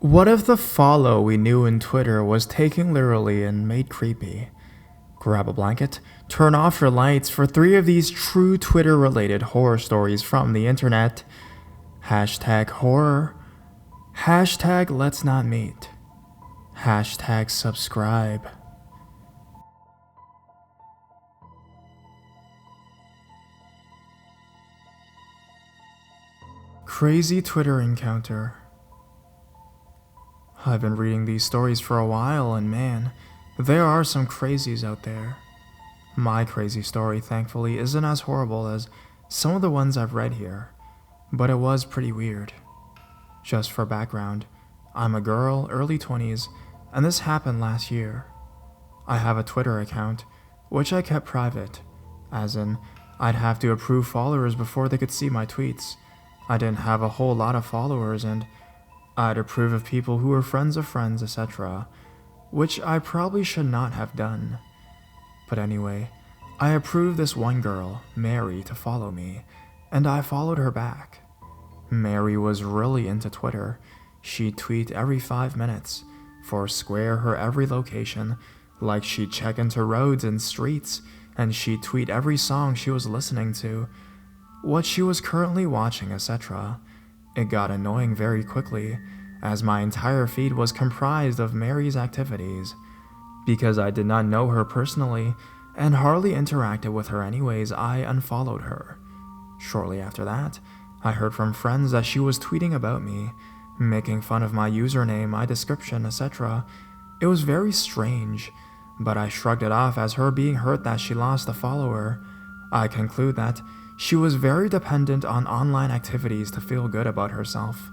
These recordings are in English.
What if the follow we knew in Twitter was taken literally and made creepy? Grab a blanket, turn off your lights for 3 of these true Twitter-related horror stories from the internet. Hashtag horror. Hashtag let's not meet. Hashtag subscribe. Crazy Twitter encounter. I've been reading these stories for a while, and man, there are some crazies out there. My crazy story, thankfully, isn't as horrible as some of the ones I've read here, but it was pretty weird. Just for background, I'm a girl, early 20s, and this happened last year. I have a Twitter account, which I kept private, as in, I'd have to approve followers before they could see my tweets. I didn't have a whole lot of followers, and I'd approve of people who were friends of friends, etc., which I probably should not have done. But anyway, I approved this one girl, Mary, to follow me, and I followed her back. Mary was really into Twitter. She'd tweet every 5 minutes, foursquare her every location, like she'd check into roads and streets, and she'd tweet every song she was listening to, what she was currently watching, etc. It got annoying very quickly, as my entire feed was comprised of Mary's activities. Because I did not know her personally, and hardly interacted with her anyways, I unfollowed her. Shortly after that, I heard from friends that she was tweeting about me, making fun of my username, my description, etc. It was very strange, but I shrugged it off as her being hurt that she lost a follower. I conclude that she was very dependent on online activities to feel good about herself.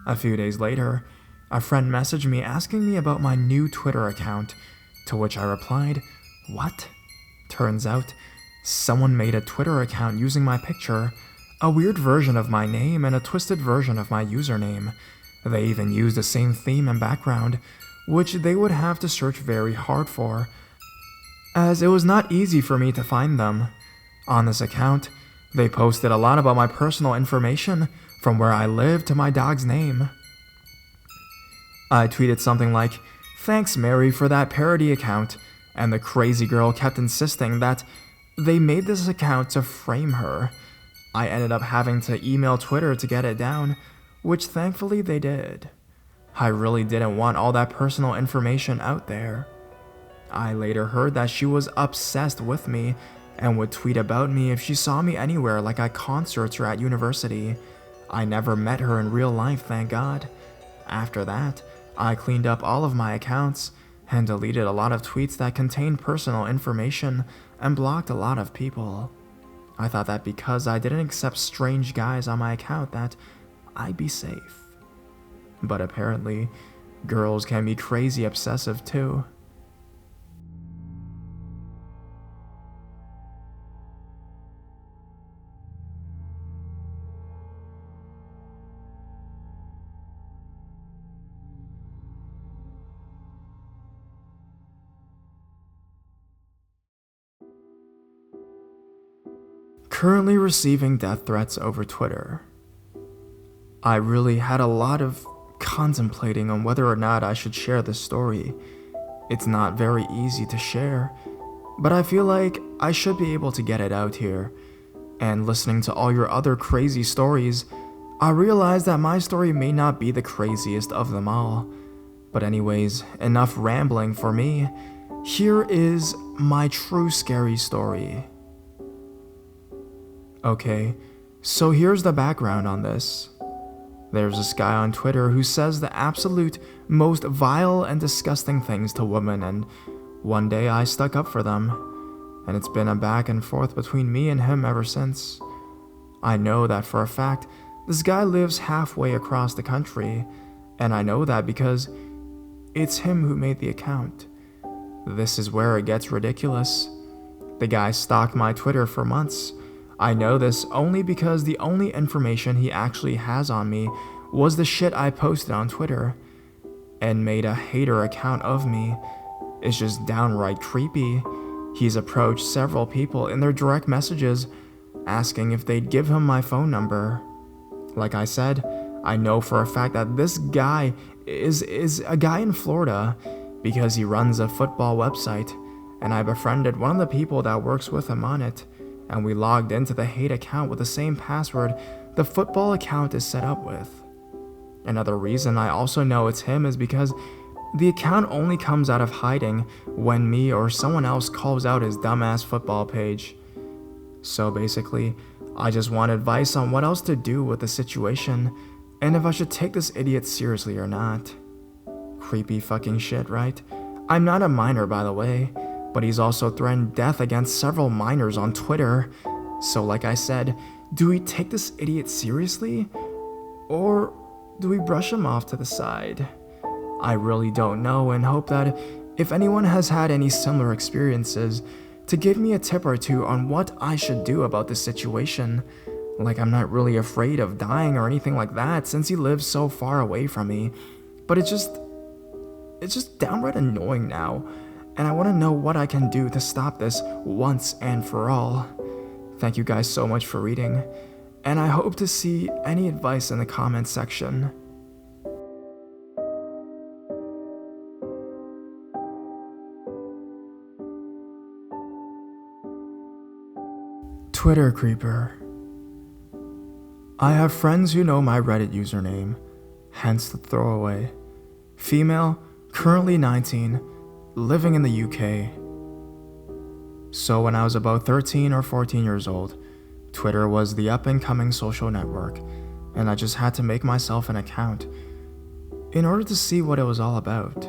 A few days later, a friend messaged me asking me about my new Twitter account, to which I replied, "What?" Turns out, someone made a Twitter account using my picture, a weird version of my name and a twisted version of my username. They even used the same theme and background, which they would have to search very hard for, as it was not easy for me to find them. On this account, they posted a lot about my personal information, from where I live to my dog's name. I tweeted something like, "Thanks Mary for that parody account," and the crazy girl kept insisting that they made this account to frame her. I ended up having to email Twitter to get it down, which thankfully they did. I really didn't want all that personal information out there. I later heard that she was obsessed with me and would tweet about me if she saw me anywhere, like at concerts or at university. I never met her in real life, thank God. After that, I cleaned up all of my accounts and deleted a lot of tweets that contained personal information and blocked a lot of people. I thought that because I didn't accept strange guys on my account that I'd be safe. But apparently, girls can be crazy obsessive too. Currently receiving death threats over Twitter. I really had a lot of contemplating on whether or not I should share this story. It's not very easy to share, but I feel like I should be able to get it out here. And listening to all your other crazy stories, I realized that my story may not be the craziest of them all. But anyways, enough rambling for me. Here is my true scary story. Okay, so here's the background on this. There's this guy on Twitter who says the absolute most vile and disgusting things to women, and one day I stuck up for them, and it's been a back and forth between me and him ever since. I know that for a fact, this guy lives halfway across the country, and I know that because it's him who made the account. This is where it gets ridiculous. The guy stalked my Twitter for months. I know this only because the only information he actually has on me was the shit I posted on Twitter, and made a hater account of me. It's just downright creepy. He's approached several people in their direct messages asking if they'd give him my phone number. Like I said, I know for a fact that this guy is a guy in Florida because he runs a football website, and I befriended one of the people that works with him on it, and we logged into the hate account with the same password the football account is set up with. Another reason I also know it's him is because the account only comes out of hiding when me or someone else calls out his dumbass football page. So basically, I just want advice on what else to do with the situation, and if I should take this idiot seriously or not. Creepy fucking shit, right? I'm not a minor, by the way, but he's also threatened death against several minors on Twitter. So like I said, do we take this idiot seriously? Or do we brush him off to the side? I really don't know, and hope that if anyone has had any similar experiences, to give me a tip or two on what I should do about this situation. Like, I'm not really afraid of dying or anything like that since he lives so far away from me, but it's just downright annoying now, and I want to know what I can do to stop this once and for all. Thank you guys so much for reading, and I hope to see any advice in the comments section. Twitter creeper. I have friends who know my Reddit username, hence the throwaway. Female, currently 19, living in the UK. So when I was about 13 or 14 years old, Twitter was the up-and-coming social network, and I just had to make myself an account in order to see what it was all about.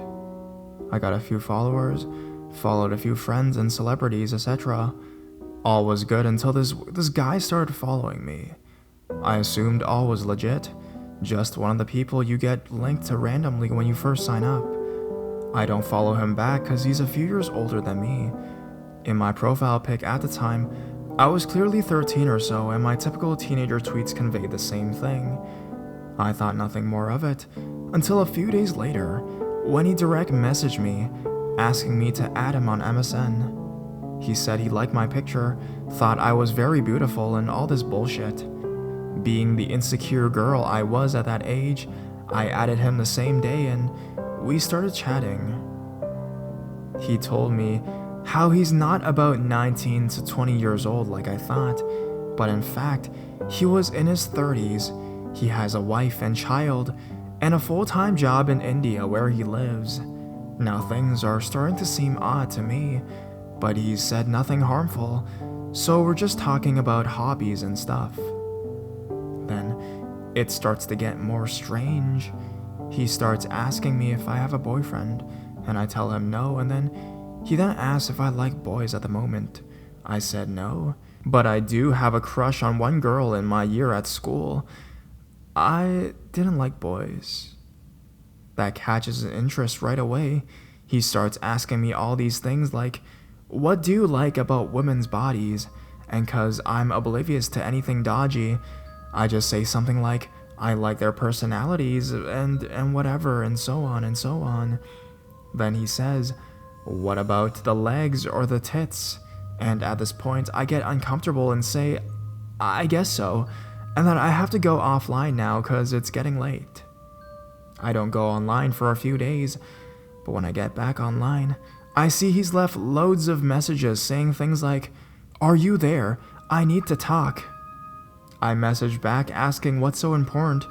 I got a few followers, followed a few friends and celebrities, etc. All was good until this guy started following me. I assumed all was legit, just one of the people you get linked to randomly when you first sign up. I don't follow him back because he's a few years older than me. In my profile pic at the time, I was clearly 13 or so, and my typical teenager tweets conveyed the same thing. I thought nothing more of it, until a few days later, when he direct messaged me, asking me to add him on MSN. He said he liked my picture, thought I was very beautiful, and all this bullshit. Being the insecure girl I was at that age, I added him the same day and we started chatting. He told me how he's not about 19 to 20 years old like I thought, but in fact, he was in his 30s, he has a wife and child, and a full-time job in India where he lives. Now things are starting to seem odd to me, but he said nothing harmful, so we're just talking about hobbies and stuff. Then, it starts to get more strange. He starts asking me if I have a boyfriend, and I tell him no, and he then asks if I like boys at the moment. I said no, but I do have a crush on one girl in my year at school. I didn't like boys. That catches his interest right away. He starts asking me all these things like, what do you like about women's bodies? And cause I'm oblivious to anything dodgy, I just say something like, I like their personalities and whatever, and so on and so on. Then he says, what about the legs or the tits? And at this point, I get uncomfortable and say, I guess so, and that I have to go offline now cause it's getting late. I don't go online for a few days, but when I get back online, I see he's left loads of messages saying things like, are you there? I need to talk. I message back asking what's so important,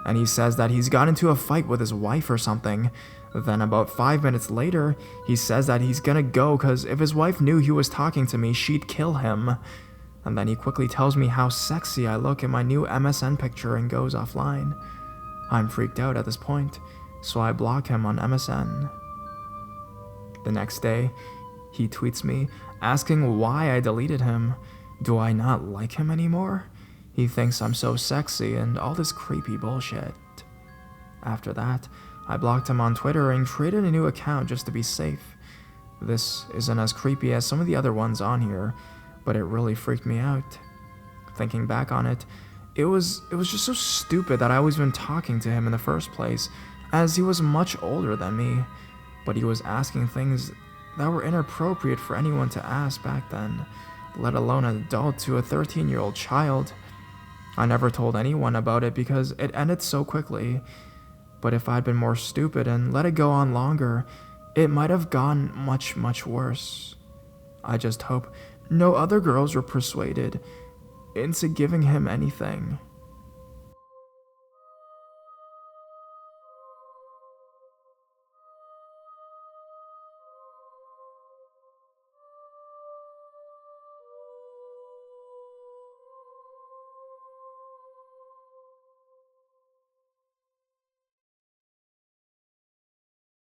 and he says that he's got into a fight with his wife or something. Then about 5 minutes later, he says that he's gonna go cause if his wife knew he was talking to me, she'd kill him. And then he quickly tells me how sexy I look in my new MSN picture and goes offline. I'm freaked out at this point, so I block him on MSN. The next day, he tweets me asking why I deleted him. Do I not like him anymore? He thinks I'm so sexy and all this creepy bullshit. After that, I blocked him on Twitter and created a new account just to be safe. This isn't as creepy as some of the other ones on here, but it really freaked me out. Thinking back on it, it was just so stupid that I was even talking to him in the first place, as he was much older than me, but he was asking things that were inappropriate for anyone to ask back then, let alone an adult to a 13-year-old child. I never told anyone about it because it ended so quickly. But if I'd been more stupid and let it go on longer, it might have gone much, much worse. I just hope no other girls were persuaded into giving him anything.